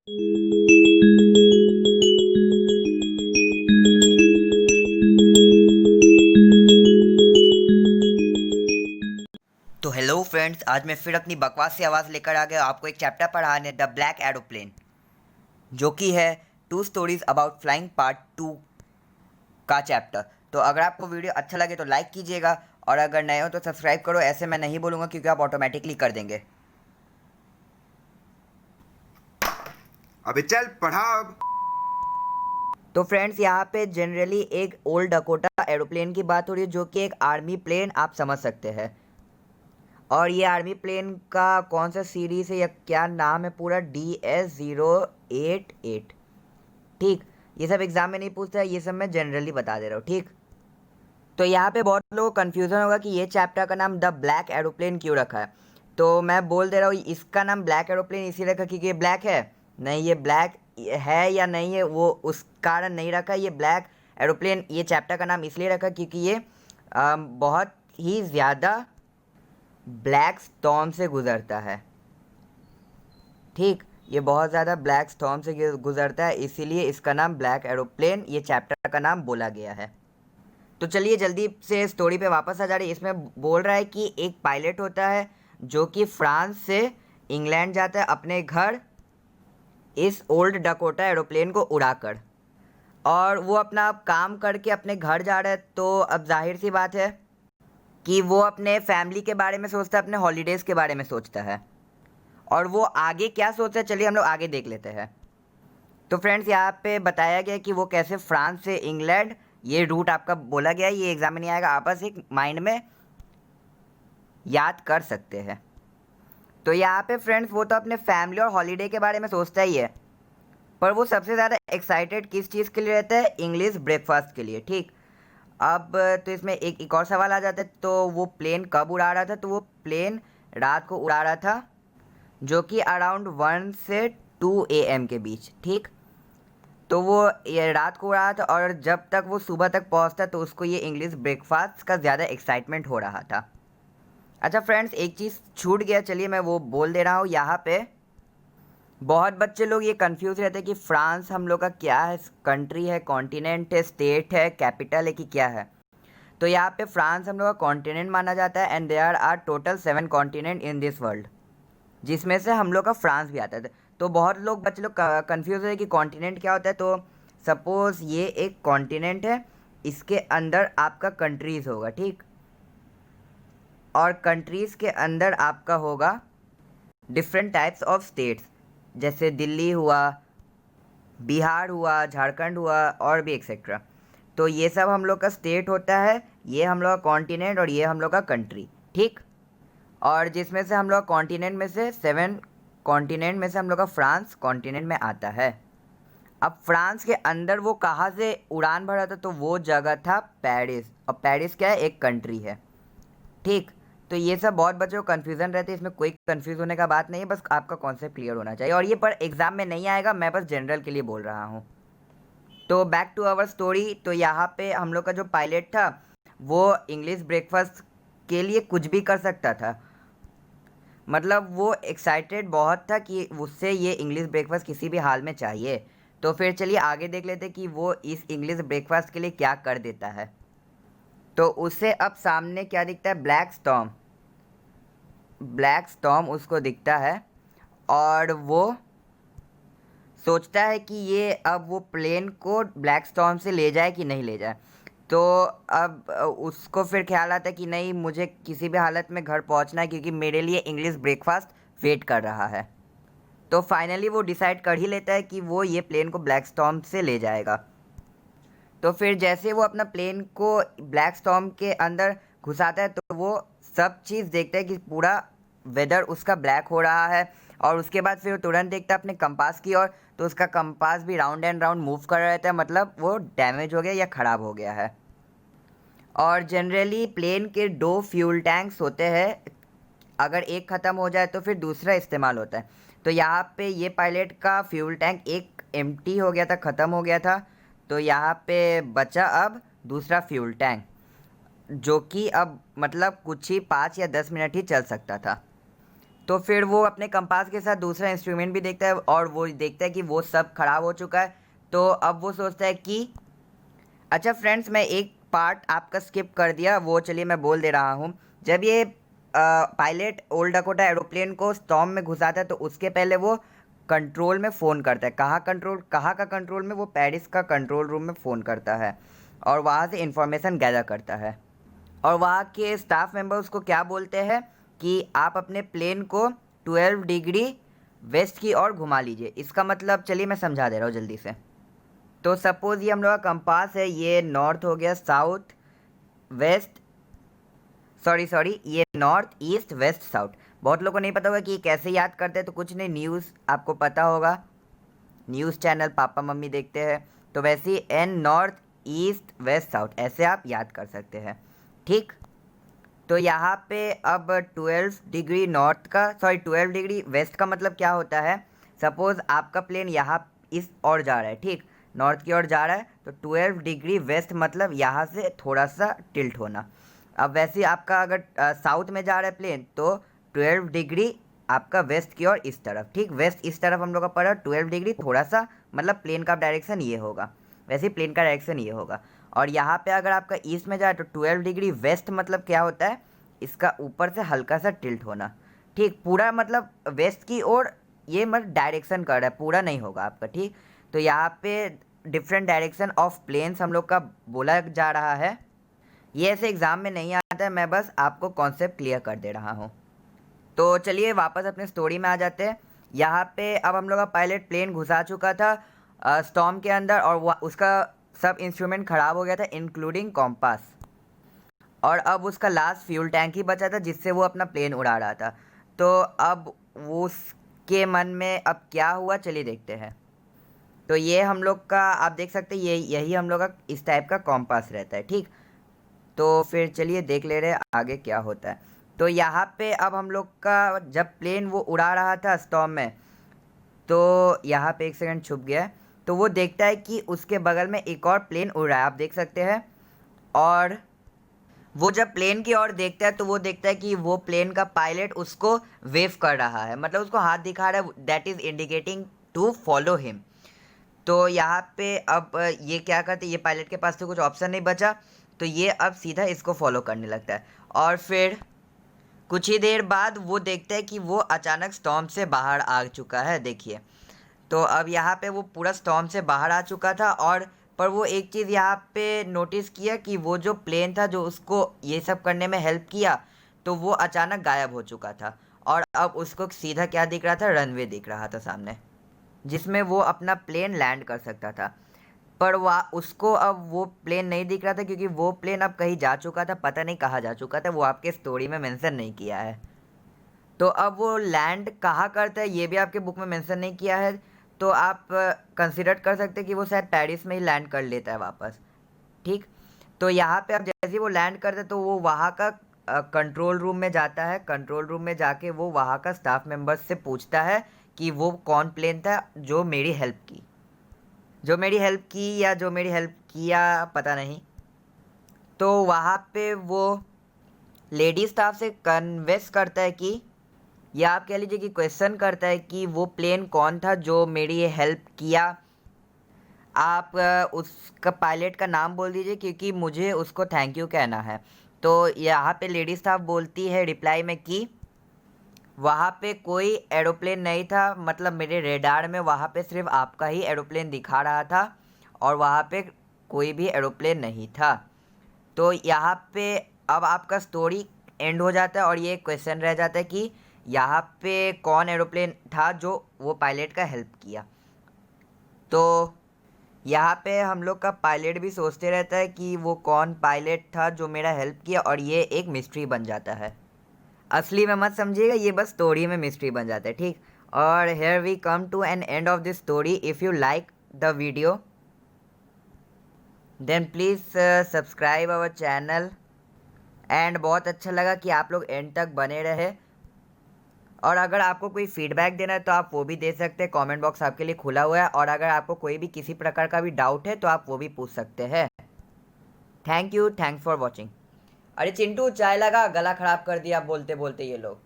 तो hello friends, आज मैं फिर अपनी बकवास से आवाज़ लेकर आ गया आपको एक चैप्टर पढ़ाने, द ब्लैक एरोप्लेन, जो कि है two stories about flying part 2 का चैप्टर। तो अगर आपको वीडियो अच्छा लगे तो लाइक कीजिएगा, और अगर नए हो तो सब्सक्राइब करो। ऐसे मैं नहीं बोलूँगा क्योंकि आप ऑटोमेटिकली कर देंगे। अबे चल पढ़ा अब। तो फ्रेंड्स, यहाँ पे जनरली एक ओल्ड डकोटा एरोप्लेन की बात हो रही है, जो कि एक आर्मी प्लेन आप समझ सकते हैं। और ये आर्मी प्लेन का कौन सा सीरीज़ है या क्या नाम है पूरा, DS-088। ठीक, ये सब एग्जाम में नहीं पूछता है, ये सब मैं जनरली बता दे रहा हूँ। ठीक, तो यहाँ पे बहुत लोगों को कन्फ्यूज़न होगा कि ये चैप्टर का नाम द ब्लैक एरोप्लेन क्यों रखा है। तो मैं बोल दे रहा हूँ, इसका नाम ब्लैक एरोप्लेन इसी रखा क्योंकि ये ब्लैक है। नहीं, ये ब्लैक है या नहीं है वो उस कारण नहीं रखा। ये ब्लैक एरोप्लेन ये चैप्टर का नाम इसलिए रखा क्योंकि ये बहुत ही ज़्यादा ब्लैक स्टॉर्म से गुज़रता है। ठीक, ये बहुत ज़्यादा ब्लैक स्टॉर्म से गुज़रता है, इसीलिए इसका नाम ब्लैक एरोप्लेन ये चैप्टर का नाम बोला गया है। तो चलिए जल्दी से स्टोरी पे वापस आ जा रही है। इसमें बोल रहा है कि एक पायलट होता है जो कि फ्रांस से इंग्लैंड जाता है अपने घर इस ओल्ड डकोटा एरोप्लेन को उड़ाकर, और वो अपना काम करके अपने घर जा रहा है। तो अब जाहिर सी बात है कि वो अपने फैमिली के बारे में सोचता है, अपने हॉलीडेज़ के बारे में सोचता है। और वो आगे क्या सोचता है, चलिए हम लोग आगे देख लेते हैं। तो फ्रेंड्स, यहाँ पे बताया गया कि वो कैसे फ्रांस से इंग्लैंड, ये रूट आपका बोला गया है, ये एग्जाम में नहीं आएगा, आप बस एक माइंड में याद कर सकते हैं। तो यहाँ पे फ्रेंड्स, वो तो अपने फैमिली और हॉलीडे के बारे में सोचता ही है, पर वो सबसे ज़्यादा एक्साइटेड किस चीज़ के लिए रहता है, इंग्लिश ब्रेकफास्ट के लिए। ठीक, अब तो इसमें एक और सवाल आ जाता है, तो वो प्लेन कब उड़ा रहा था। तो वो प्लेन रात को उड़ा रहा था, जो कि अराउंड 1 से 2 AM के बीच। ठीक, तो वो ये रात को उड़ा था, और जब तक वो सुबह तक पहुंचता तो उसको ये इंग्लिश ब्रेकफास्ट का ज़्यादा एक्साइटमेंट हो रहा था। अच्छा फ्रेंड्स, एक चीज़ छूट गया, चलिए मैं वो बोल दे रहा हूँ। यहाँ पे बहुत बच्चे लोग ये कंफ्यूज रहते हैं कि फ्रांस हम लोग का क्या है, कंट्री है, कॉन्टिनेंट है, स्टेट है, कैपिटल है कि क्या है। तो यहाँ पे फ्रांस हम लोग का कॉन्टिनेंट माना जाता है, and there are total 7 continent in this world, जिसमें से हम लोग का फ्रांस भी आता है। तो बहुत लोग बच्चे लोग कंफ्यूज है कि कॉन्टिनेंट क्या होता है। तो सपोज़ ये एक कॉन्टिनेंट है, इसके अंदर आपका कंट्रीज़ होगा। ठीक, और कंट्रीज़ के अंदर आपका होगा डिफरेंट टाइप्स ऑफ स्टेट्स, जैसे दिल्ली हुआ, बिहार हुआ, झारखंड हुआ, और भी एक्सेट्रा। तो ये सब हम लोग का स्टेट होता है, ये हम लोग का कॉन्टिनेंट, और ये हम लोग का कंट्री। ठीक, और जिसमें से हम लोग कॉन्टिनेंट में से 7 कॉन्टिनेंट में से हम लोग का फ्रांस कॉन्टिनेंट में आता है। अब फ्रांस के अंदर वो कहाँ से उड़ान भरा था, तो वो जगह था पेरिस, और पेरिस क्या है, एक कंट्री है। ठीक, तो ये सब बहुत बच्चों को कन्फ्यूज़न रहते हैं, इसमें कोई कन्फ्यूज़ होने का बात नहीं है, बस आपका कॉन्सेप्ट क्लियर होना चाहिए। और ये पर एग्ज़ाम में नहीं आएगा, मैं बस जनरल के लिए बोल रहा हूँ। तो बैक टू आवर स्टोरी। तो यहाँ पे हम लोग का जो पायलट था वो इंग्लिश ब्रेकफास्ट के लिए कुछ भी कर सकता था, मतलब वो एक्साइटेड बहुत था कि उससे ये इंग्लिश ब्रेकफास्ट किसी भी हाल में चाहिए। तो फिर चलिए आगे देख लेते कि वो इस इंग्लिश ब्रेकफास्ट के लिए क्या कर देता है। तो उसे अब सामने क्या दिखता है, ब्लैक स्टॉर्म। ब्लैक स्टॉर्म उसको दिखता है, और वो सोचता है कि ये अब वो प्लेन को ब्लैक स्टॉर्म से ले जाए कि नहीं ले जाए। तो अब उसको फिर ख्याल आता है कि नहीं, मुझे किसी भी हालत में घर पहुंचना है क्योंकि मेरे लिए इंग्लिश ब्रेकफास्ट वेट कर रहा है। तो फाइनली वो डिसाइड कर ही लेता है कि वो ये प्लेन को ब्लैक स्टॉर्म से ले जाएगा। तो फिर जैसे वो अपना प्लेन को ब्लैक स्टॉर्म के अंदर घुसाता है, तो वो सब चीज़ देखता है कि पूरा वेदर उसका ब्लैक हो रहा है। और उसके बाद फिर वो तुरंत देखता है अपने कंपास की ओर, तो उसका कंपास भी राउंड एंड राउंड मूव कर रहा रहता है, मतलब वो डैमेज हो गया या ख़राब हो गया है। और जनरली प्लेन के 2 फ्यूल टैंक्स होते हैं, अगर एक ख़त्म हो जाए तो फिर दूसरा इस्तेमाल होता है। तो यहाँ पे ये पायलट का फ्यूल टैंक एक एम्प्टी हो गया था, ख़त्म हो गया था। तो यहाँ पे बचा अब दूसरा फ्यूल टैंक, जो कि अब मतलब कुछ ही 5 या 10 मिनट ही चल सकता था। तो फिर वो अपने कंपास के साथ दूसरा इंस्ट्रूमेंट भी देखता है और वो देखता है कि वो सब खराब हो चुका है। तो अब वो सोचता है कि अच्छा फ्रेंड्स, मैं एक पार्ट आपका स्किप कर दिया, वो चलिए मैं बोल दे रहा हूँ। जब ये पायलट ओल्ड डकोटा एरोप्लेन को स्टॉर्म में घुसाता है तो उसके पहले वो कंट्रोल में फ़ोन करता है। कहाँ का कंट्रोल में? वो पेरिस का कंट्रोल रूम में फ़ोन करता है और वहाँ से इंफॉर्मेशन गैदर करता है। और वहाँ के स्टाफ मेंबर उसको क्या बोलते हैं कि आप अपने प्लेन को 12 डिग्री वेस्ट की ओर घुमा लीजिए। इसका मतलब चलिए मैं समझा दे रहा हूँ जल्दी से। तो सपोज़ ये हम लोग का कंपास है, ये नॉर्थ हो गया, साउथ वेस्ट, सॉरी ये नॉर्थ ईस्ट वेस्ट साउथ। बहुत लोगों को नहीं पता होगा कि ये कैसे याद करते हैं, तो कुछ नहीं, न्यूज़ आपको पता होगा, न्यूज़ चैनल पापा मम्मी देखते हैं, तो वैसे ही N north east west south ऐसे आप याद कर सकते हैं। ठीक, तो यहाँ पे अब 12 डिग्री नॉर्थ का 12 डिग्री वेस्ट का मतलब क्या होता है? सपोज़ आपका प्लेन यहाँ इस ओर जा रहा है, ठीक, नॉर्थ की ओर जा रहा है, तो 12 डिग्री वेस्ट मतलब यहाँ से थोड़ा सा टिल्ट होना। अब वैसे ही आपका अगर साउथ में जा रहा है प्लेन, तो 12 डिग्री आपका वेस्ट की ओर इस तरफ, ठीक, वेस्ट इस तरफ हम लोग का पड़ा, 12 डिग्री थोड़ा सा मतलब प्लेन का डायरेक्शन ये होगा, वैसे ही प्लेन का डायरेक्शन ये होगा। और यहाँ पे अगर आपका ईस्ट में जाए तो 12 डिग्री वेस्ट मतलब क्या होता है? इसका ऊपर से हल्का सा टिल्ट होना, ठीक, पूरा मतलब वेस्ट की ओर ये मतलब डायरेक्शन कर रहा है, पूरा नहीं होगा आपका, ठीक। तो यहाँ पे डिफरेंट डायरेक्शन ऑफ प्लेन्स हम लोग का बोला जा रहा है। ये ऐसे एग्ज़ाम में नहीं आता है, मैं बस आपको कॉन्सेप्ट क्लियर कर दे रहा हूँ। तो चलिए वापस अपने स्टोरी में आ जाते हैं। यहाँ पे अब हम लोग का पायलट प्लेन घुसा चुका था स्टॉर्म के अंदर और उसका सब इंस्ट्रूमेंट ख़राब हो गया था इंक्लूडिंग कॉम्पास, और अब उसका लास्ट फ्यूल टैंक ही बचा था जिससे वो अपना प्लेन उड़ा रहा था। तो अब वो उसके मन में अब क्या हुआ, चलिए देखते हैं। तो ये हम लोग का आप देख सकते हैं, यही हम लोग का इस टाइप का कॉम्पास रहता है, ठीक। तो फिर चलिए देख ले रहे हैं आगे क्या होता है। तो यहाँ पे अब हम लोग का जब प्लेन वो उड़ा रहा था स्टॉर्म में, तो यहाँ पे एक सेकंड छुप गया है, तो वो देखता है कि उसके बगल में एक और प्लेन उड़ रहा है, आप देख सकते हैं। और वो जब प्लेन की ओर देखता है तो वो देखता है कि वो प्लेन का पायलट उसको वेव कर रहा है, मतलब उसको हाथ दिखा रहा है, that is indicating to follow him. तो यहाँ पे अब ये क्या करते, ये पायलट के पास तो कुछ ऑप्शन नहीं बचा, तो ये अब सीधा इसको फॉलो करने लगता है। और फिर कुछ ही देर बाद वो देखता है कि वो अचानक स्टॉर्म से बाहर आ चुका है, देखिए। तो अब यहाँ पे वो पूरा स्टॉर्म से बाहर आ चुका था, और पर वो एक चीज़ यहाँ पे नोटिस किया कि वो जो प्लेन था जो उसको ये सब करने में हेल्प किया, तो वो अचानक गायब हो चुका था। और अब उसको सीधा क्या दिख रहा था? रनवे दिख रहा था सामने, जिसमें वो अपना प्लेन लैंड कर सकता था। पर वह उसको अब वो प्लेन नहीं दिख रहा था क्योंकि वो प्लेन अब कहीं जा चुका था, पता नहीं कहाँ जा चुका था, वो आपके स्टोरी में मेंशन नहीं किया है। तो अब वो लैंड कहाँ करता है ये भी आपके बुक में मेंशन नहीं किया है, तो आप कंसिडर कर सकते हैं कि वो शायद पेरिस में ही लैंड कर लेता है वापस, ठीक। तो यहाँ पे अब जैसे ही वो लैंड करता है तो वो वहाँ का कंट्रोल रूम में जाता है। कंट्रोल रूम में जाके वो वहाँ का स्टाफ मेंबर्स से पूछता है कि वो कौन प्लेन था जो मेरी हेल्प की या जो मेरी हेल्प किया, पता नहीं। तो वहाँ पे वो लेडी स्टाफ से कन्वेंस करता है कि, या आप कह लीजिए कि क्वेश्चन करता है कि वो प्लेन कौन था जो मेरी ये हेल्प किया। आप उसका पायलट का नाम बोल दीजिए क्योंकि मुझे उसको थैंक यू कहना है। तो यहाँ पे लेडी स्टाफ बोलती है रिप्लाई में कि वहाँ पे कोई एरोप्लेन नहीं था, मतलब मेरे रेडार में वहाँ पे सिर्फ आपका ही एरोप्लेन दिखा रहा था और वहाँ पे कोई भी एरोप्लेन नहीं था। तो यहाँ पे अब आपका स्टोरी एंड हो जाता है और ये क्वेश्चन रह जाता है कि यहाँ पे कौन एरोप्लेन था जो वो पायलट का हेल्प किया। तो यहाँ पे हम लोग का पायलट भी सोचते रहता है कि वो कौन पायलट था जो मेरा हेल्प किया, और ये एक मिस्ट्री बन जाता है। असली में मत समझिएगा, ये बस स्टोरी में मिस्ट्री बन जाता है, ठीक। और here we come to an end of this story. If you like the video then please subscribe our channel. And बहुत अच्छा लगा कि आप लोग एंड तक बने रहे। और अगर आपको कोई फीडबैक देना है तो आप वो भी दे सकते हैं, कमेंट बॉक्स आपके लिए खुला हुआ है। और अगर आपको कोई भी किसी प्रकार का भी डाउट है तो आप वो भी पूछ सकते हैं। Thanks for watching. अरे चिंटू, चाय लगा, गला ख़राब कर दिया बोलते बोलते ये लोग।